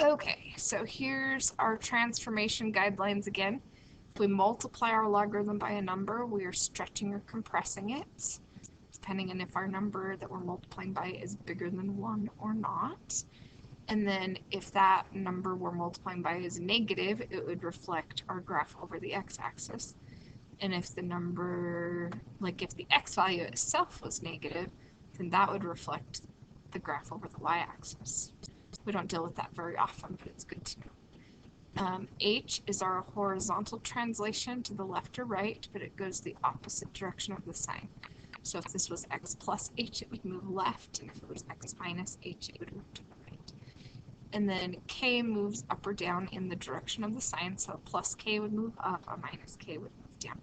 Okay, so here's our transformation guidelines again. If we multiply our logarithm by a number, we are stretching or compressing it, depending on if our number that we're multiplying by is bigger than 1 or not. And then if that number we're multiplying by is negative, it would reflect our graph over the x-axis. And if the number, like if the x value itself was negative, then that would reflect the graph over the y-axis. We don't deal with that very often, but it's good to know. H is our horizontal translation to the left or right, but it goes the opposite direction of the sign. So if this was x plus h, it would move left, and if it was x minus h, it would move to the right. And then k moves up or down in the direction of the sign, so a plus k would move up, a minus k would move down.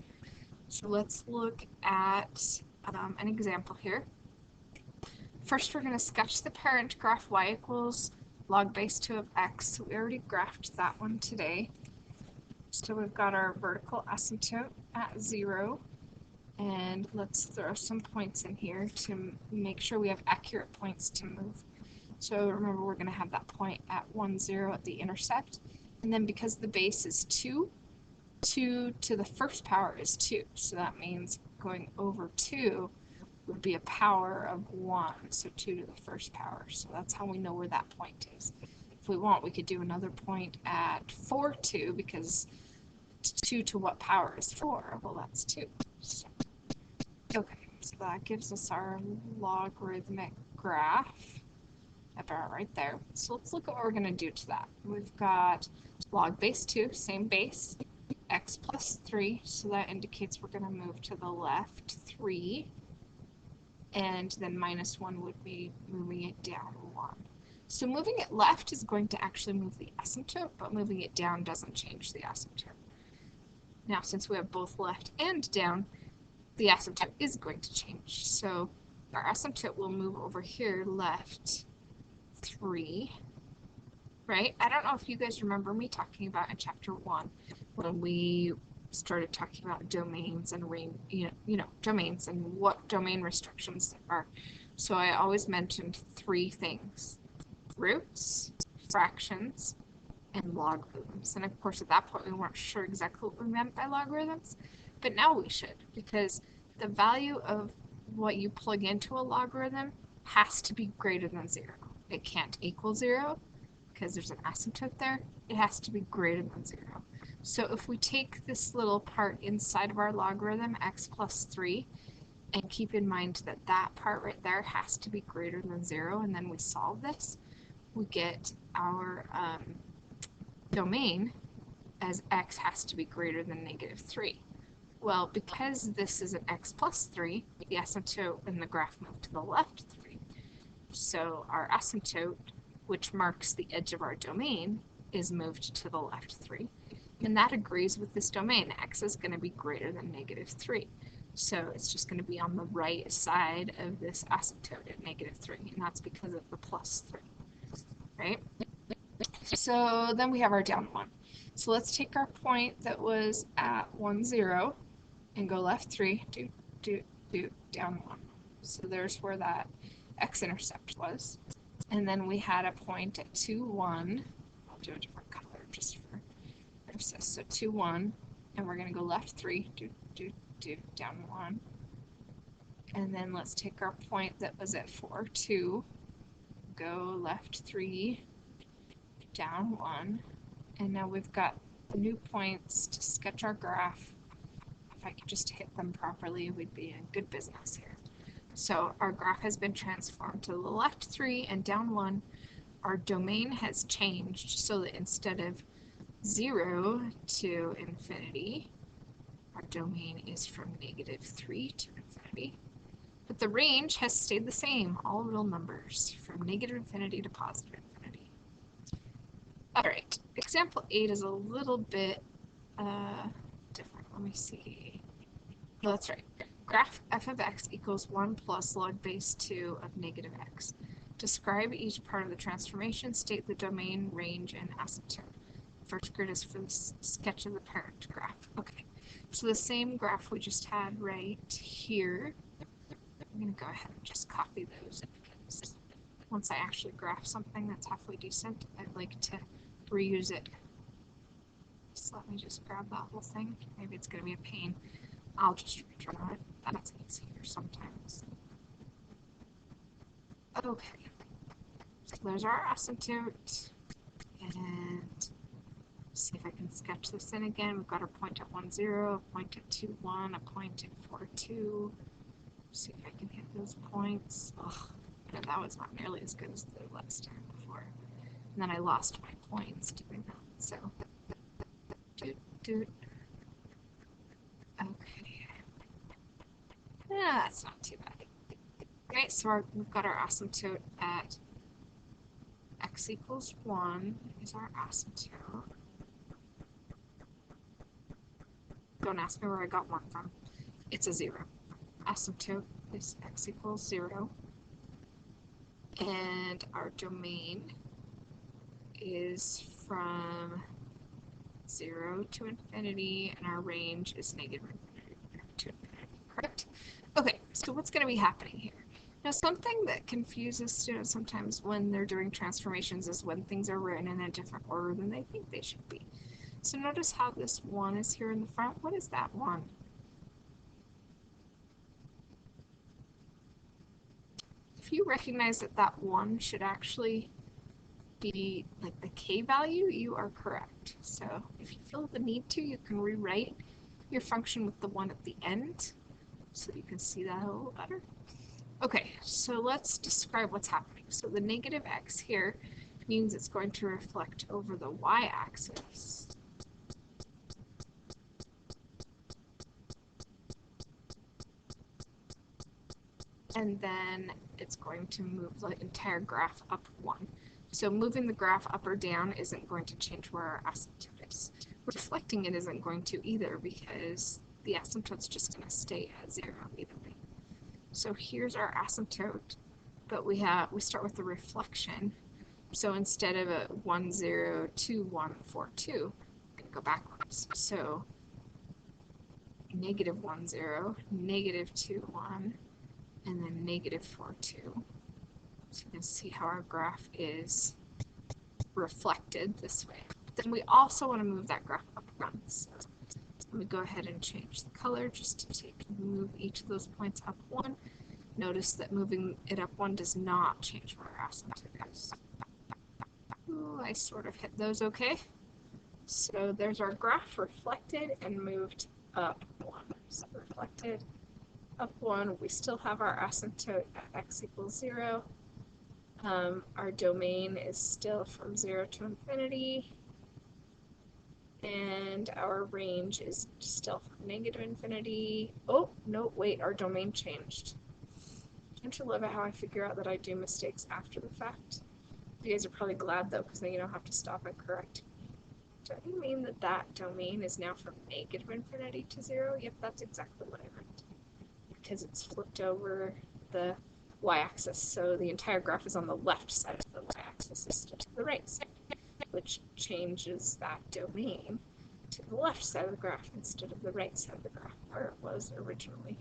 So let's look at an example here. First, we're going to sketch the parent graph y equals log base 2 of x. So we already graphed that one today. So we've got our vertical asymptote at 0. And let's throw some points in here to make sure we have accurate points to move. So remember, we're going to have that point at 1, 0 at the intercept. And then because the base is 2, 2 to the first power is 2. So that means going over 2 would be a power of 1, so 2 to the first power. So that's how we know where that point is. If we want, we could do another point at 4, 2, because 2 to what power is 4? Well, that's 2. So, okay, so that gives us our logarithmic graph about right there. So let's look at what we're going to do to that. We've got log base 2, same base, x plus 3, so that indicates we're going to move to the left 3. And then minus 1 would be moving it down 1. So moving it left is going to actually move the asymptote, but moving it down doesn't change the asymptote. Now, since we have both left and down, the asymptote is going to change. So our asymptote will move over here left 3, right? I don't know if you guys remember me talking about in chapter 1 when we started talking about domains and domains and what domain restrictions are. So I always mentioned 3 things: roots, fractions, and logarithms. And of course, at that point, we weren't sure exactly what we meant by logarithms, but now we should, because the value of what you plug into a logarithm has to be greater than 0. It can't equal 0 because there's an asymptote there. It has to be greater than 0. So if we take this little part inside of our logarithm, x plus 3, and keep in mind that that part right there has to be greater than 0, and then we solve this, we get our domain as x has to be greater than negative 3. Well, because this is an x plus 3, the asymptote in the graph moved to the left 3. So our asymptote, which marks the edge of our domain, is moved to the left 3. And that agrees with this domain. X is going to be greater than negative 3. So it's just going to be on the right side of this asymptote at negative 3. And that's because of the plus 3. Right? So then we have our down 1. So let's take our point that was at 1, 0 and go left 3, down 1. So there's where that x-intercept was. And then we had a point at 2, 1. I'll do a different color just for emphasis. So 2, 1, and we're going to go left 3, down 1. And then let's take our point that was at 4, 2, go left 3, down 1. And now we've got the new points to sketch our graph. If I could just hit them properly, we'd be in good business here. So our graph has been transformed to the left 3 and down 1. Our domain has changed so that instead of 0 to infinity, our domain is from negative 3 to infinity. But the range has stayed the same, all real numbers, from negative infinity to positive infinity. Alright, example 8 is a little bit different. Let me see. No, that's right. Graph f of x equals 1 plus log base 2 of negative x. Describe each part of the transformation, state the domain, range, and asymptote. First grid is for the sketch of the parent graph. Okay, so the same graph we just had right here. I'm going to go ahead and just copy those. once I actually graph something that's halfway decent, I like to reuse it. So let me just grab that whole thing. Maybe it's going to be a pain. I'll just redraw it. That's easier sometimes. Okay. So there's our asymptote. And see if I can sketch this in again. We've got our point at 1, 0, a point at 2, 1, a point at 4, 2. See if I can hit those points. Oh, but that was not nearly as good as the last time before. And then I lost my points doing that. So, okay. Yeah, that's not too bad. Okay, so we've got our asymptote at x equals 1 is our asymptote. Don't ask me where I got 1 from. It's a 0. Asymptote is x equals 0. And our domain is from 0 to infinity, and our range is negative infinity to infinity. Correct? Okay, so what's going to be happening here? Now, something that confuses students sometimes when they're doing transformations is when things are written in a different order than they think they should be. So notice how this 1 is here in the front. What is that 1? If you recognize that that 1 should actually be like the k value, you are correct. So if you feel the need to, you can rewrite your function with the 1 at the end so you can see that a little better. Okay, so let's describe what's happening. So the negative x here means it's going to reflect over the y-axis. And then it's going to move the entire graph up 1. So moving the graph up or down isn't going to change where our asymptote is. Reflecting it isn't going to either because the asymptote's just going to stay at 0 either way. So here's our asymptote, but we start with the reflection. So instead of a 1, 0, 2, 1, 4, 2, we're going to go backwards. So negative 1, 0, negative 2, 1, and then negative 4, 2. So you can see how our graph is reflected this way. But then we also want to move that graph up 1. So let me go ahead and change the color just to move each of those points up 1. Notice that moving it up 1 does not change where our asymptote is. Ooh, I sort of hit those okay. So there's our graph reflected and moved up 1. So reflected up 1, we still have our asymptote at x equals 0. Our domain is still from 0 to infinity. And our range is still from negative infinity. Oh, no, wait, our domain changed. Don't you love it how I figure out that I do mistakes after the fact? You guys are probably glad, though, because then you don't have to stop and correct me. Don't you mean that that domain is now from negative infinity to 0? Yep, that's exactly what I meant. Because it's flipped over the y-axis, so the entire graph is on the left side of the y-axis instead of the right side, which changes that domain to the left side of the graph instead of the right side of the graph, where it was originally.